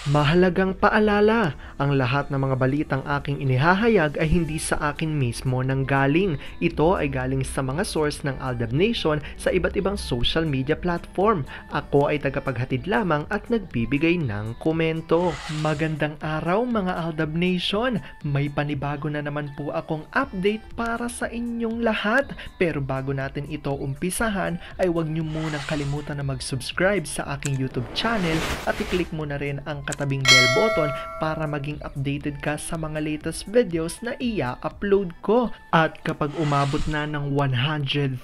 Mahalagang paalala, ang lahat ng mga balitang aking inihahayag ay hindi sa akin mismo nanggaling. Ito ay galing sa mga source ng Aldab Nation sa iba't ibang social media platform. Ako ay tagapaghatid lamang at nagbibigay ng komento. Magandang araw mga Aldab Nation! May panibago na naman po akong update para sa inyong lahat. Pero bago natin ito umpisahan ay huwag niyo munang kalimutan na mag-subscribe sa aking YouTube channel at i-click mo na rin ang katabing bell button para maging updated ka sa mga latest videos na i-upload ko. At kapag umabot na ng 100,000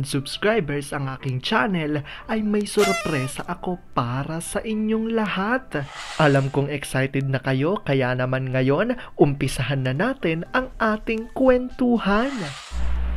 subscribers ang aking channel, ay may sorpresa ako para sa inyong lahat. Alam kong excited na kayo, kaya naman ngayon, umpisahan na natin ang ating kwentuhan.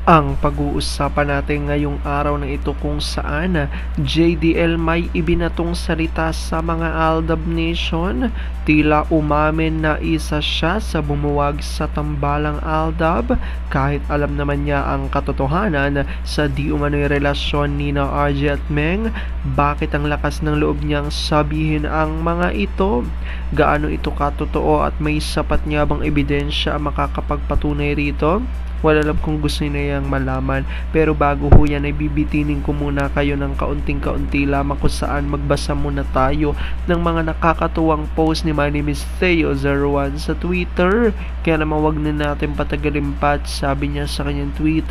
Ang pag-uusapan natin ngayong araw na ito kung saan JDL may ibinatong salita sa mga Aldab Nation. Tila umamin na isa siya sa bumuwag sa tambalang Aldab kahit alam naman niya ang katotohanan sa di umano'y relasyon ni na RJ at Meng. Bakit ang lakas ng loob niyang sabihin ang mga ito? Gaano ito katotoo at may sapat niya bang ebidensya ang makakapagpatunay rito? Wala alam kung gusto niya yung malaman, pero bago ho yan ay bibitinin ko muna kayo ng kaunting-kaunti lamang kung saan magbasa muna tayo ng mga nakakatuwang post ni My Name is Theo01 sa Twitter. Kaya naman wag na natin patagalin pa, at sabi niya sa kanyang tweet,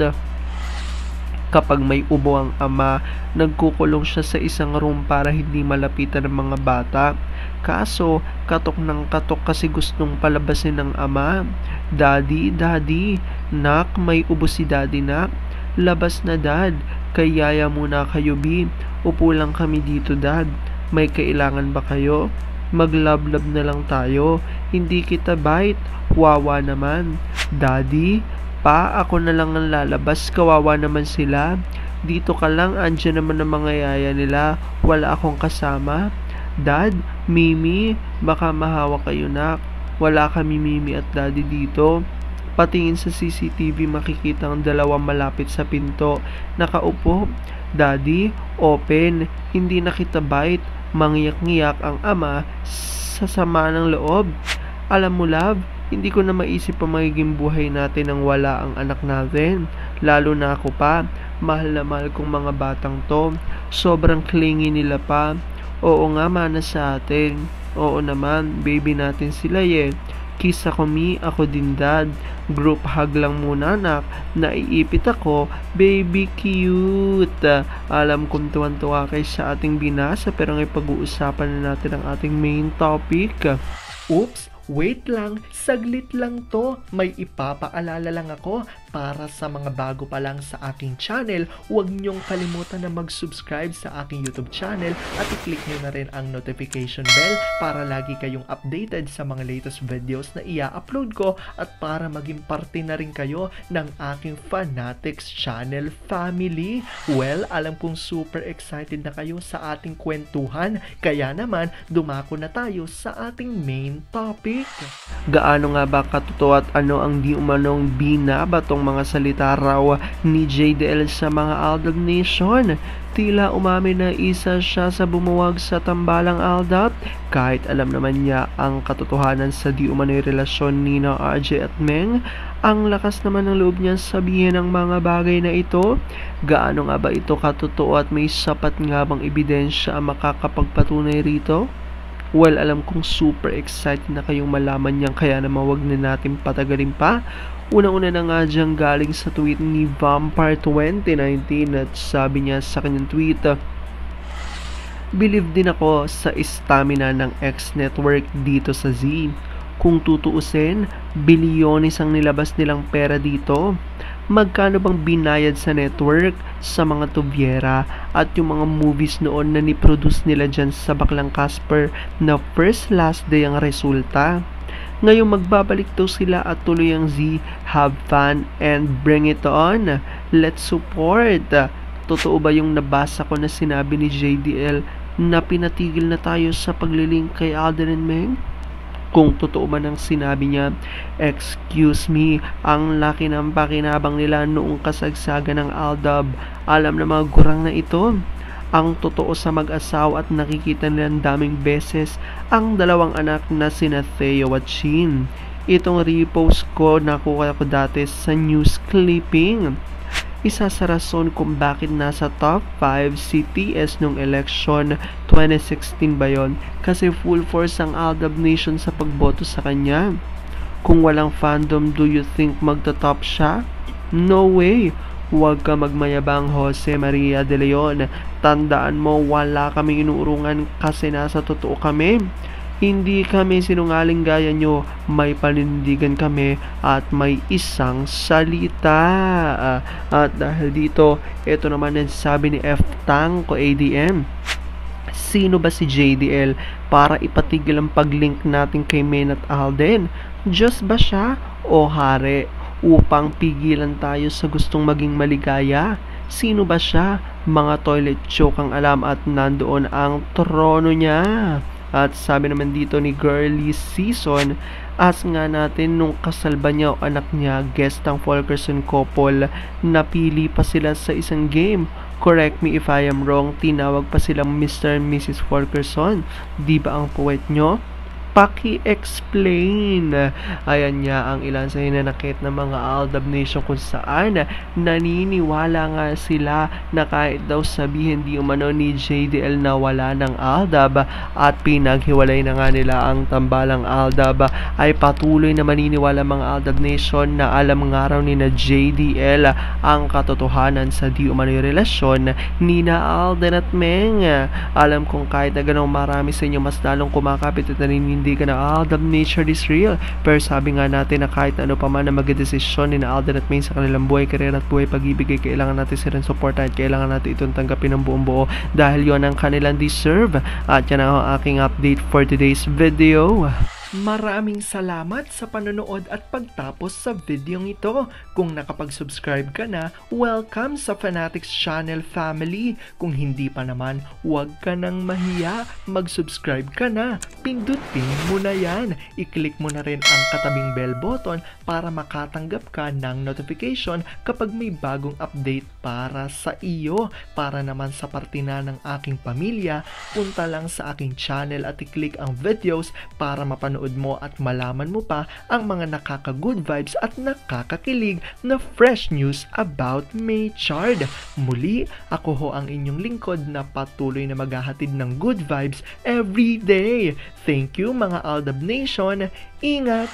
kapag may ubo ang ama, nagkukulong siya sa isang room para hindi malapitan ng mga bata. Kaso, katok ng katok kasi gustong palabasin ng ama. Daddy, daddy, nak, may ubo si daddy nak. Labas na dad, kayaya muna kayo bi. Upo lang kami dito dad. May kailangan ba kayo? Maglablab na lang tayo. Hindi kita bite. Wawa naman. Daddy, pa, ako na lang ang lalabas. Kawawa naman sila. Dito ka lang, andyan naman ang mga yaya nila. Wala akong kasama. Dad, Mimi, baka mahawa kayo nak. Wala kami Mimi at Daddy dito. Patingin sa CCTV makikita ang dalawang malapit sa pinto. Nakaupo. Daddy, open. Hindi na kita bite. Mangiyak-ngiyak ang ama sa sama ng loob. Alam mo love, hindi ko na maisip ang magiging buhay natin nang wala ang anak natin. Lalo na ako pa. Mahal na mahal kong mga batang to. Sobrang clingy nila pa. Oo nga, mana sa atin. Oo naman, baby natin sila eh. Kiss ako mi, ako din dad. Group hug lang muna anak. Naiipit ako, baby cute. Alam kong tuwan-tuwa kayo sa ating binasa, pero ngayon pag-uusapan na natin ang ating main topic. Oops! Wait lang, saglit lang to. May ipapaalala lang ako para sa mga bago pa lang sa aking channel. Huwag niyong kalimutan na mag-subscribe sa aking YouTube channel at i-click niyo na rin ang notification bell para lagi kayong updated sa mga latest videos na i-upload ko at para maging parte na rin kayo ng aking Fanatics channel family. Well, alam kong super excited na kayo sa ating kwentuhan, kaya naman dumako na tayo sa ating main topic. Gaano nga ba katotoo at ano ang di umanong binabatong mga salita raw ni JDL sa mga Aldab Nation? Tila umamin na isa siya sa bumuwag sa tambalang Aldab kahit alam naman niya ang katotohanan sa di umano'y relasyon ni na RJ at Meng. Ang lakas naman ng loob niya sabihin ang mga bagay na ito. Gaano nga ba ito katotoo at may sapat nga bang ebidensya ang makakapagpatunay rito? Well, alam kong super excited na kayong malaman niyan, kaya naman wag na natin patagalin pa. Una-una na nga dyan galing sa tweet ni Vampire 2019 at sabi niya sa kanyang tweet, believe din ako sa stamina ng X-Network dito sa Z. Kung tutuusin, bilyones ang nilabas nilang pera dito. Magkano bang binayad sa network, sa mga tubyera, at yung mga movies noon na ni-produce nila dyan sa Baklang Casper na first last day ang resulta? Ngayon magbabalik daw sila at tuloy ang Z, have fun and bring it on. Let's support. Totoo ba yung nabasa ko na sinabi ni JDL na pinatigil na tayo sa paglilink kay Alden and Meng? Kung totoo man ang sinabi niya, excuse me, ang laki ng pakinabang nila noong kasagsagan ng Aldab. Alam na mga gurang na ito. ang totoo sa mag-asawa at nakikita nilang daming beses ang dalawang anak na sina Theo at Chin. Itong repost ko nakuha ko dati sa news clipping. Isa sa rason kung bakit nasa top 5 si TS nung election 2016 ba yon? Kasi full force ang Aldab Nation sa pagboto sa kanya. Kung walang fandom, do you think magta-top siya? No way! Huwag ka magmayabang, Jose Maria de Leon. Tandaan mo, wala kaming inuurungan kasi nasa totoo kami. Hindi kami sinungaling gaya nyo, may panindigan kami at may isang salita. At dahil dito, ito naman ang sabi ni F-Tang o ADM. Sino ba si JDL para ipatigil ang pag-link natin kay Men at Alden? Diyos ba siya o hari upang pigilan tayo sa gustong maging maligaya? Sino ba siya? Mga toilet joke ang alam at nandoon ang trono niya. At sabi naman dito ni Girly Season, as nga natin nung kasal ba niya o anak niya, guest ang Fulkerson couple, napili pa sila sa isang game. Correct me if I am wrong, tinawag pa silang Mr. and Mrs. Fulkerson. Di ba ang puwet nyo? Paki-explain. Ayan niya ang ilan sa hinanakit ng mga Aldab Nation kung saan naniniwala nga sila na kahit daw sabihin di umano ni JDL na wala ng Aldab at pinaghiwalay na nga nila ang tambalang Aldab, ay patuloy na maniniwala mga Aldab Nation na alam nga raw ni na JDL ang katotohanan sa di umano relasyon ni na Alden at Meng. Alam kong kahit na ganong marami sa inyo mas lalong kumakapit at hindi ka na Aldab Nature is real. Pero sabi nga natin na kahit ano pa man na magdesisyon ni na Alden at Meng sa kanilang buhay, karera at buhay pag-ibig, ay kailangan natin silang suportahan at kailangan natin itong tanggapin ng buong buo dahil yon ang kanilang deserve. At yan ang aking update for today's video. Maraming salamat sa panonood at pagtapos sa videong ito. Kung nakapag-subscribe ka na, welcome sa Fanatics Channel family. Kung hindi pa naman, huwag ka nang mahiya. Mag-subscribe ka na. Pindutin mo na yan. I-click mo na rin ang katabing bell button para makatanggap ka ng notification kapag may bagong update para sa iyo. Para naman sa parte na ng aking pamilya, punta lang sa aking channel at i-click ang videos para mapanood mo at malaman mo pa ang mga nakaka-good vibes at nakakakilig na fresh news about Maychard. Muli, ako ho ang inyong lingkod na patuloy na maghahatid ng good vibes every day. Thank you mga Aldab Nation. Ingat!